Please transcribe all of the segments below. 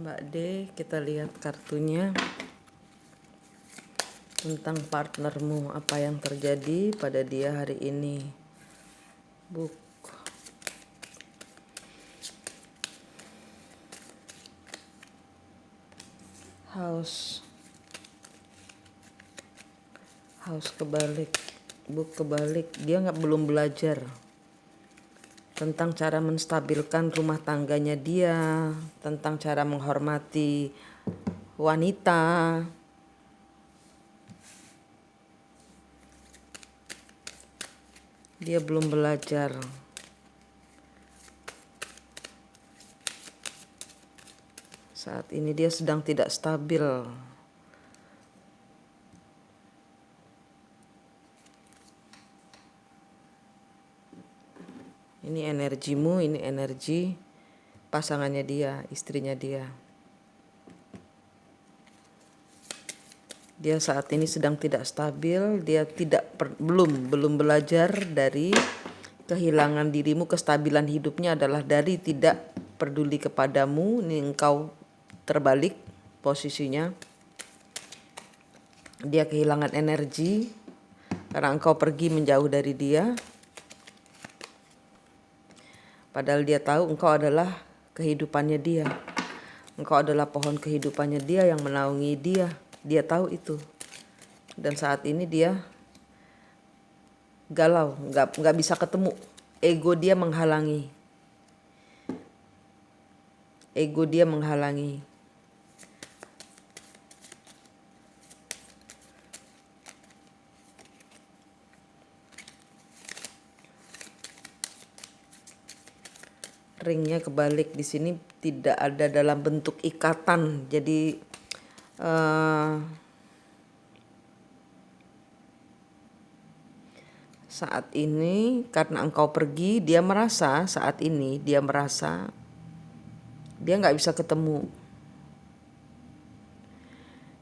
Mbak D, kita lihat kartunya tentang partnermu, apa yang terjadi pada dia hari ini. Book. House kebalik, book kebalik. Dia belum belajar tentang cara menstabilkan rumah tangganya dia, tentang cara menghormati wanita. Dia belum belajar. Saat ini dia sedang tidak stabil. Ini energimu, ini energi pasangannya dia, istrinya dia. Dia saat ini sedang tidak stabil, dia belum belajar dari kehilangan dirimu. Kestabilan hidupnya adalah dari tidak peduli kepadamu. Ini engkau terbalik posisinya. Dia kehilangan energi karena engkau pergi menjauh dari dia. Padahal dia tahu engkau adalah kehidupannya dia. Engkau adalah pohon kehidupannya dia yang menaungi dia. Dia tahu itu. Dan saat ini dia galau, nggak bisa ketemu. Ego dia menghalangi. Ringnya kebalik, di sini tidak ada dalam bentuk ikatan. Jadi saat ini karena engkau pergi, dia merasa dia nggak bisa ketemu.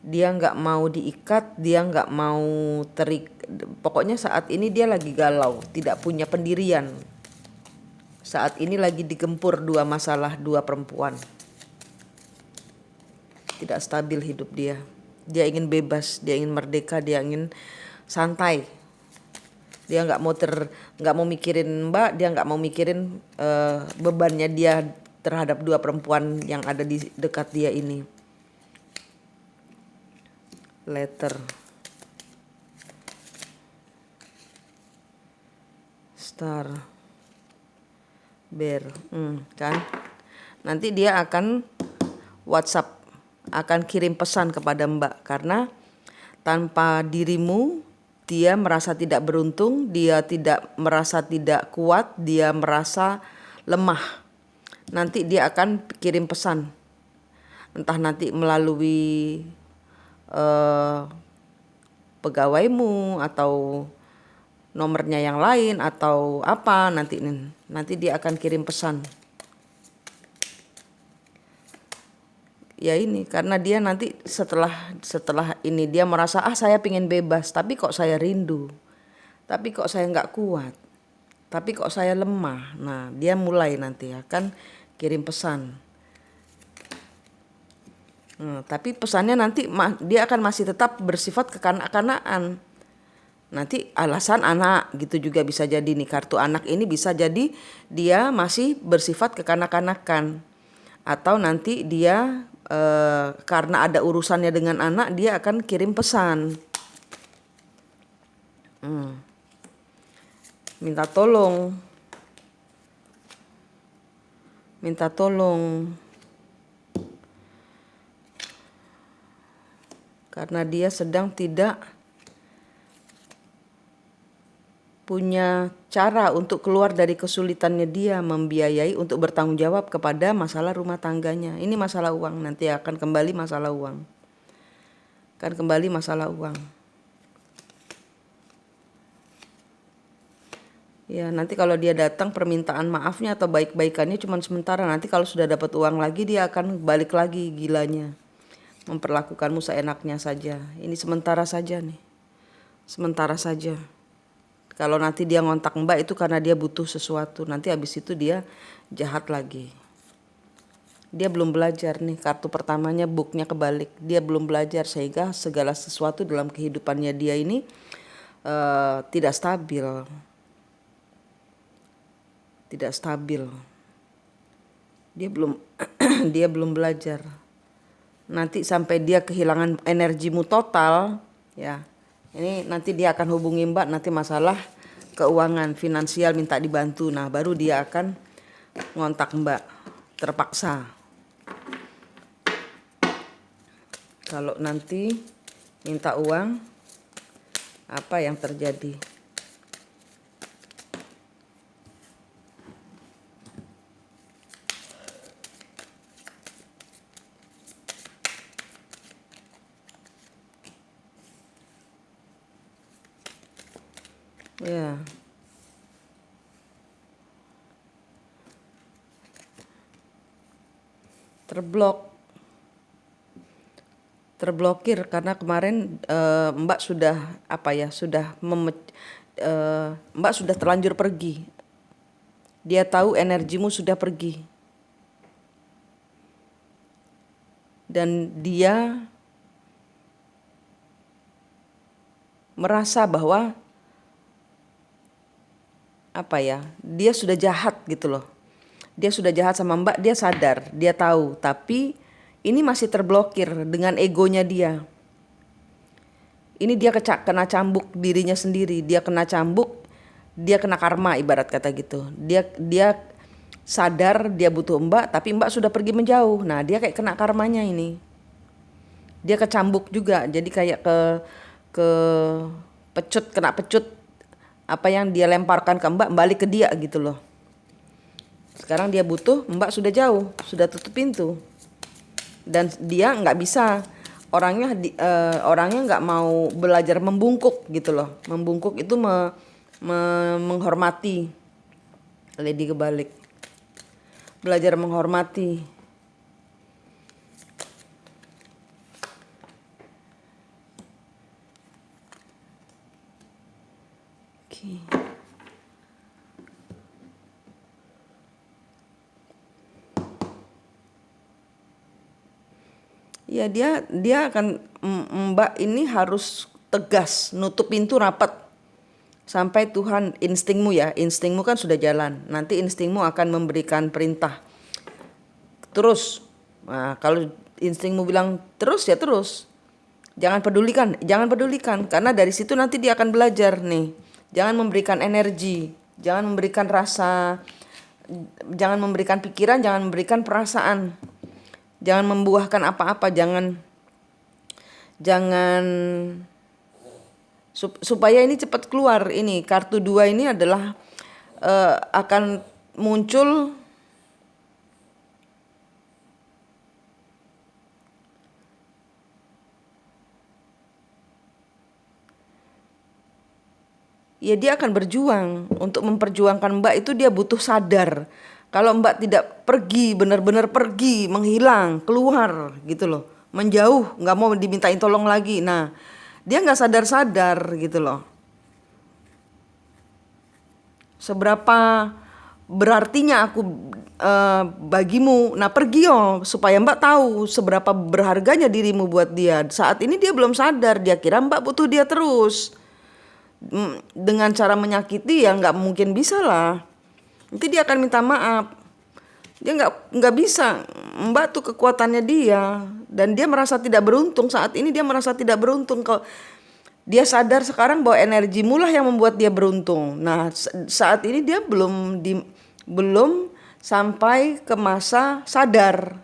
Dia nggak mau diikat, dia nggak mau pokoknya saat ini dia lagi galau, tidak punya pendirian. Saat ini lagi digempur dua masalah, dua perempuan. Tidak stabil hidup dia. Dia ingin bebas, dia ingin merdeka, dia ingin santai. Dia nggak mau mikirin Mbak, dia nggak mau mikirin bebannya dia terhadap dua perempuan yang ada di dekat dia ini. Letter. Star. Bear, kan? Nanti dia akan WhatsApp, akan kirim pesan kepada Mbak karena tanpa dirimu dia merasa tidak beruntung, dia merasa tidak kuat, dia merasa lemah. Nanti dia akan kirim pesan, entah nanti melalui pegawaimu atau nomornya yang lain atau apa, nanti dia akan kirim pesan. Ya ini karena dia nanti setelah ini dia merasa saya pengen bebas, tapi kok saya rindu, tapi kok saya nggak kuat, tapi kok saya lemah. Nah dia mulai nanti akan kirim pesan. Tapi pesannya nanti dia akan masih tetap bersifat kekanak-kanakan. Nanti alasan anak gitu juga bisa jadi nih, kartu anak ini bisa jadi dia masih bersifat kekanak-kanakan. Atau nanti dia karena ada urusannya dengan anak dia akan kirim pesan. Minta tolong. Karena dia sedang tidak punya cara untuk keluar dari kesulitannya dia membiayai untuk bertanggung jawab kepada masalah rumah tangganya. Ini masalah uang, nanti akan kembali masalah uang. Ya nanti kalau dia datang permintaan maafnya atau baik-baikannya cuma sementara. Nanti kalau sudah dapat uang lagi dia akan balik lagi gilanya. Memperlakukanmu seenaknya saja. Ini sementara saja nih. Kalau nanti dia ngontak Mbak itu karena dia butuh sesuatu. Nanti habis itu dia jahat lagi. Dia belum belajar nih, kartu pertamanya booknya kebalik. Dia belum belajar sehingga segala sesuatu dalam kehidupannya dia ini tidak stabil. Tidak stabil. Dia belum dia belum belajar. Nanti sampai dia kehilangan energimu total, ya. Ini nanti dia akan hubungi Mbak nanti masalah keuangan, finansial minta dibantu. Nah, baru dia akan ngontak Mbak terpaksa. Kalau nanti minta uang, apa yang terjadi? Ya. Terblokir karena kemarin Mbak sudah Mbak sudah terlanjur pergi. Dia tahu energimu sudah pergi. Dan dia merasa bahwa dia sudah jahat gitu loh. Dia sudah jahat sama Mbak, dia sadar, dia tahu, tapi ini masih terblokir dengan egonya dia. Ini dia kena cambuk dirinya sendiri, dia kena cambuk, dia kena karma ibarat kata gitu. Dia sadar dia butuh Mbak, tapi Mbak sudah pergi menjauh. Nah, dia kayak kena karmanya ini. Dia kecambuk juga, jadi kayak ke kena pecut. Apa yang dia lemparkan ke Mbak balik ke dia gitu loh. Sekarang dia butuh, Mbak sudah jauh, sudah tutup pintu. Dan dia nggak bisa, orangnya nggak mau belajar membungkuk gitu loh. Membungkuk itu menghormati. Lady kebalik. Belajar menghormati. Oke. Ya dia akan Mbak ini harus tegas, nutup pintu rapat sampai Tuhan instingmu kan sudah jalan. Nanti instingmu akan memberikan perintah. Terus. Nah, kalau instingmu bilang terus ya terus. Jangan pedulikan karena dari situ nanti dia akan belajar nih. Jangan memberikan energi, jangan memberikan rasa, jangan memberikan pikiran, jangan memberikan perasaan. Jangan membuahkan apa-apa, jangan supaya ini cepat keluar. Ini kartu 2 ini adalah akan muncul ya, dia akan berjuang. Untuk memperjuangkan Mbak itu dia butuh sadar. Kalau Mbak tidak pergi, benar-benar pergi, menghilang, keluar gitu loh, menjauh, nggak mau dimintain tolong lagi. Nah, dia nggak sadar-sadar gitu loh. Seberapa berartinya aku bagimu. Nah, pergi supaya Mbak tahu seberapa berharganya dirimu buat dia. Saat ini dia belum sadar, dia kira Mbak butuh dia terus. Dengan cara menyakiti ya nggak mungkin bisa lah. Nanti dia akan minta maaf. Dia nggak bisa. Mbak tuh kekuatannya dia dan dia merasa tidak beruntung saat ini. Dia merasa tidak beruntung. Kalau dia sadar sekarang bahwa energimu lah yang membuat dia beruntung. Nah, saat ini dia belum sampai ke masa sadar.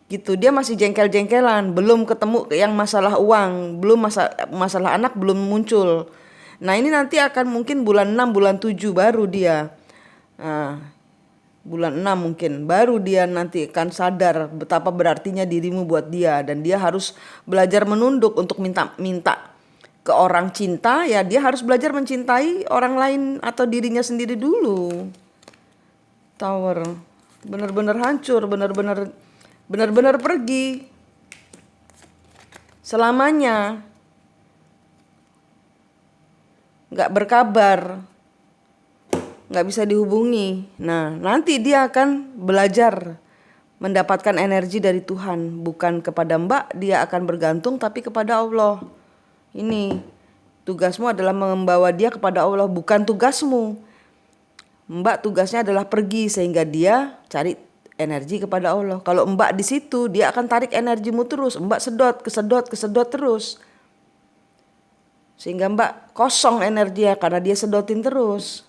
Gitu, dia masih jengkel-jengkelan, belum ketemu yang masalah uang, belum masalah anak belum muncul. Nah, ini nanti akan mungkin bulan 6, bulan 7 baru dia. Nah, bulan 6 mungkin baru dia nanti akan sadar betapa berartinya dirimu buat dia dan dia harus belajar menunduk untuk minta ke orang cinta. Ya, dia harus belajar mencintai orang lain atau dirinya sendiri dulu. Tower benar-benar hancur, benar-benar pergi selamanya, nggak berkabar, nggak bisa dihubungi. Nah, nanti dia akan belajar mendapatkan energi dari Tuhan, bukan kepada Mbak dia akan bergantung, tapi kepada Allah. Ini tugasmu adalah membawa dia kepada Allah, bukan tugasmu. Mbak tugasnya adalah pergi sehingga dia cari energi kepada Allah. Kalau Mbak di situ, dia akan tarik energimu terus. Mbak kesedot terus. Sehingga Mbak kosong energinya karena dia sedotin terus.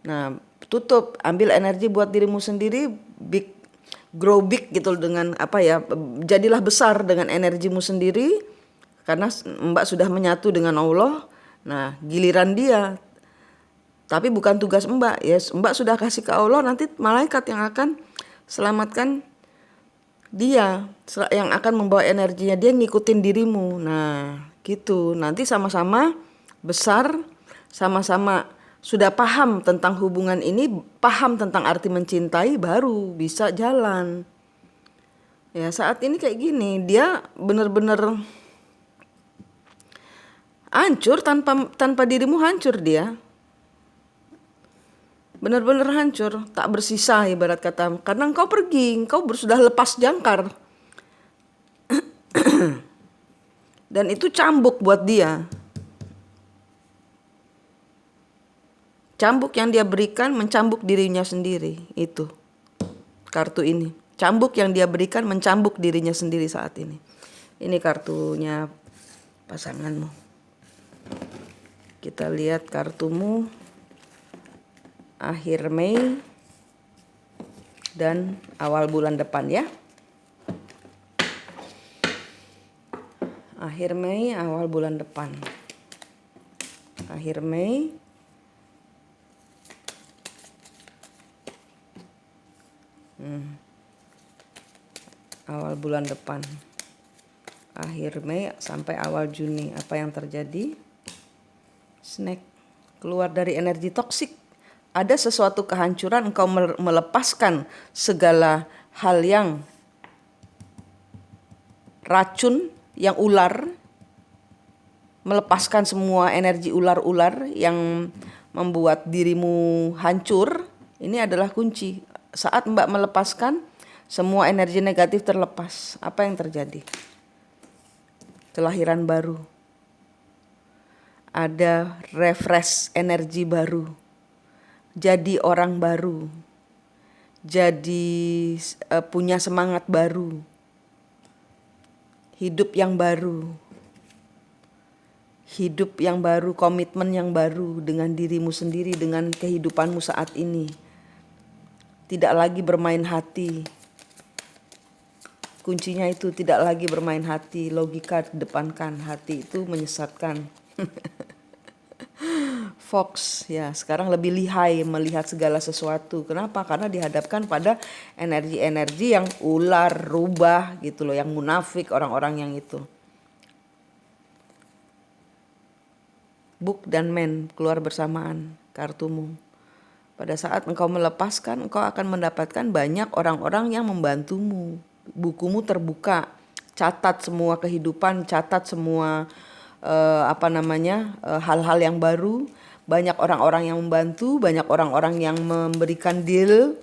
Nah, tutup, ambil energi buat dirimu sendiri, grow big gitu dengan jadilah besar dengan energimu sendiri karena Mbak sudah menyatu dengan Allah. Nah, giliran dia. Tapi bukan tugas Mbak, ya Mbak sudah kasih ke Allah, nanti malaikat yang akan selamatkan dia, yang akan membawa energinya, dia ngikutin dirimu. Nah, gitu. Nanti sama-sama besar, sama-sama sudah paham tentang hubungan ini, paham tentang arti mencintai, baru bisa jalan. Ya saat ini kayak gini, dia benar-benar hancur, tanpa dirimu hancur dia. Benar-benar hancur, tak bersisa ibarat kata. Karena engkau pergi, engkau sudah lepas jangkar. Dan itu cambuk buat dia. Cambuk yang dia berikan mencambuk dirinya sendiri, itu kartu ini. Cambuk yang dia berikan mencambuk dirinya sendiri saat ini. Ini kartunya pasanganmu. Kita lihat kartumu akhir Mei dan awal bulan depan ya. Akhir Mei, awal bulan depan. Akhir Mei, awal bulan depan. Akhir Mei sampai awal Juni. Apa yang terjadi? Snack, keluar dari energi toksik. Ada sesuatu kehancuran, engkau melepaskan segala hal yang racun, yang ular, melepaskan semua energi ular-ular yang membuat dirimu hancur. Ini adalah kunci. Saat Mbak melepaskan, semua energi negatif terlepas. Apa yang terjadi? Kelahiran baru. Ada refresh energi baru. Jadi orang baru. Jadi punya semangat baru. Hidup yang baru. Hidup yang baru, komitmen yang baru dengan dirimu sendiri, dengan kehidupanmu saat ini. Tidak lagi bermain hati. Kuncinya itu, tidak lagi bermain hati. Logika depankan, hati itu menyesatkan. Fox ya, sekarang lebih lihai melihat segala sesuatu. Kenapa? Karena dihadapkan pada energi-energi yang ular, rubah gitu loh, yang munafik, orang-orang yang itu. Book dan Man keluar bersamaan kartumu. Pada saat engkau melepaskan, engkau akan mendapatkan banyak orang-orang yang membantumu. Bukumu terbuka, catat semua kehidupan, catat semua hal-hal yang baru. Banyak orang-orang yang membantu, banyak orang-orang yang memberikan deal,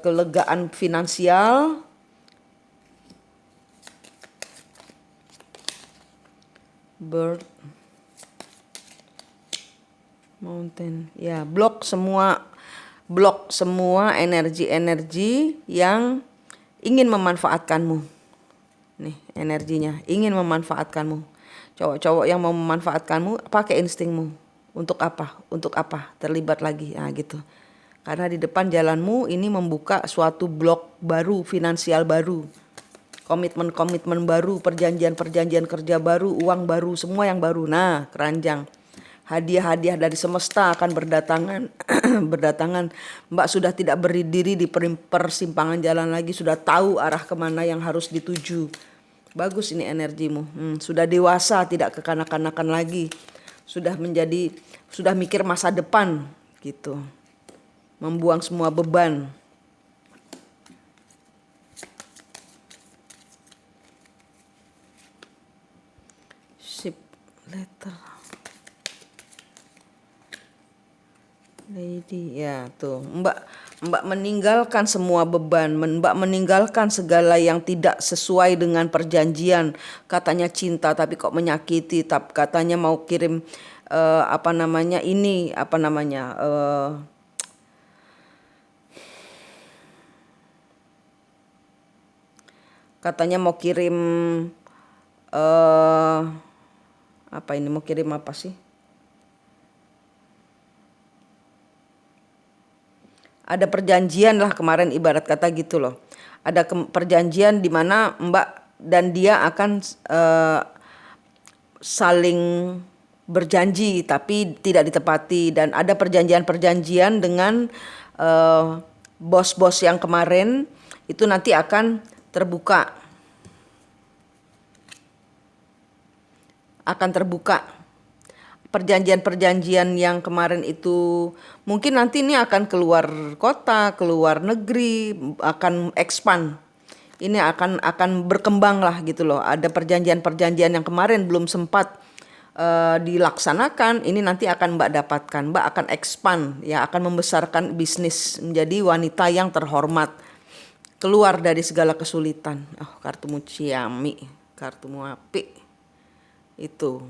kelegaan finansial. Bird, Mountain, ya, blok semua energi-energi yang ingin memanfaatkanmu. Nih energinya, ingin memanfaatkanmu. Cowok-cowok yang mau memanfaatkanmu, pakai instingmu. Untuk apa? Untuk apa? Terlibat lagi. Nah gitu. Karena di depan jalanmu ini membuka suatu blok baru, finansial baru. Komitmen-komitmen baru, perjanjian-perjanjian kerja baru, uang baru, semua yang baru. Nah, keranjang. Hadiah-hadiah dari semesta akan berdatangan. berdatangan. Mbak sudah tidak berdiri di persimpangan jalan lagi, sudah tahu arah kemana yang harus dituju. Bagus ini energimu. Sudah dewasa, tidak kekanak-kanakan lagi. Sudah mikir masa depan gitu. Membuang semua beban. Ship letter. Lady, ya tuh. Mbak meninggalkan semua beban, Mbak meninggalkan segala yang tidak sesuai dengan perjanjian. Katanya cinta tapi kok menyakiti, katanya mau kirim katanya mau kirim mau kirim apa sih? Ada perjanjian lah kemarin, ibarat kata gitu loh. Ada perjanjian di mana Mbak dan dia akan saling berjanji tapi tidak ditepati, dan ada perjanjian-perjanjian dengan bos-bos yang kemarin itu nanti akan terbuka. Perjanjian-perjanjian yang kemarin itu mungkin nanti ini akan keluar kota, keluar negeri, akan expand. Ini akan berkembang lah gitu loh. Ada perjanjian-perjanjian yang kemarin belum sempat dilaksanakan, ini nanti akan Mbak dapatkan. Mbak akan expand, ya, akan membesarkan bisnis menjadi wanita yang terhormat, keluar dari segala kesulitan. Kartumu ciami, kartumu api. Itu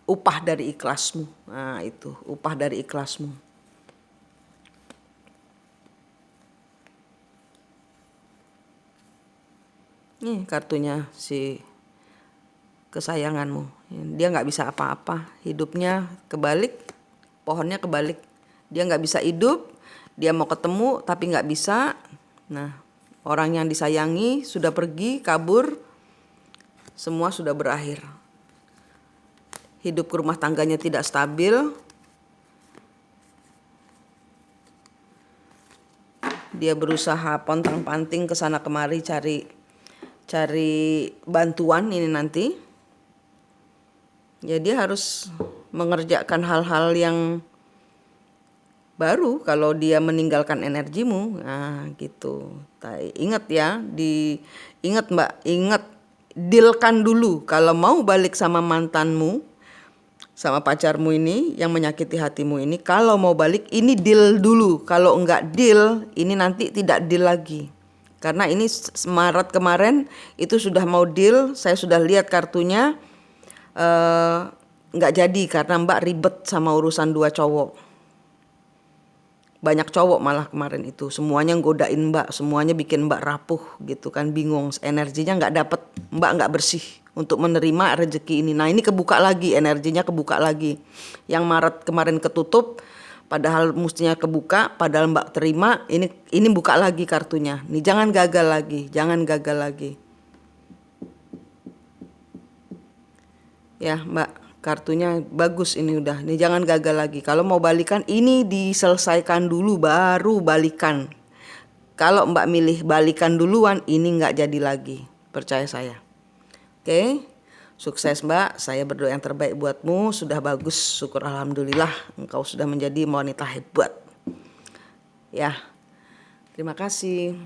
upah dari ikhlasmu. Nah, itu upah dari ikhlasmu. Nih kartunya si kesayanganmu. Dia nggak bisa apa-apa, hidupnya kebalik, pohonnya kebalik. Dia nggak bisa hidup, dia mau ketemu tapi nggak bisa. Nah, orang yang disayangi sudah pergi, kabur, semua sudah berakhir. Hidup rumah tangganya tidak stabil. Dia berusaha pontang-panting ke sana kemari cari bantuan ini nanti. Ya, dia harus mengerjakan hal-hal yang baru kalau dia meninggalkan energimu. Nah, gitu. Ingat ya, ingat Mbak, dealkan dulu kalau mau balik sama mantanmu, sama pacarmu ini yang menyakiti hatimu ini. Kalau mau balik ini deal dulu. Kalau enggak deal, ini nanti tidak deal lagi. Karena ini Maret kemarin itu sudah mau deal, saya sudah lihat kartunya, enggak jadi karena Mbak ribet sama urusan 2 cowok. Banyak cowok malah kemarin itu, semuanya godain Mbak, semuanya bikin Mbak rapuh gitu kan, bingung, energinya enggak dapet, Mbak enggak bersih untuk menerima rezeki ini. Nah, ini kebuka lagi, energinya kebuka lagi. Yang Maret kemarin ketutup, padahal mestinya kebuka, padahal Mbak terima, ini buka lagi kartunya. Nih, jangan gagal lagi, jangan gagal lagi. Ya, Mbak, kartunya bagus ini udah. Nih, jangan gagal lagi. Kalau mau balikan, ini diselesaikan dulu baru balikan. Kalau Mbak milih balikan duluan, ini nggak jadi lagi. Percaya saya. Oke, sukses Mbak, saya berdoa yang terbaik buatmu, sudah bagus, syukur alhamdulillah, engkau sudah menjadi wanita hebat. Ya, terima kasih.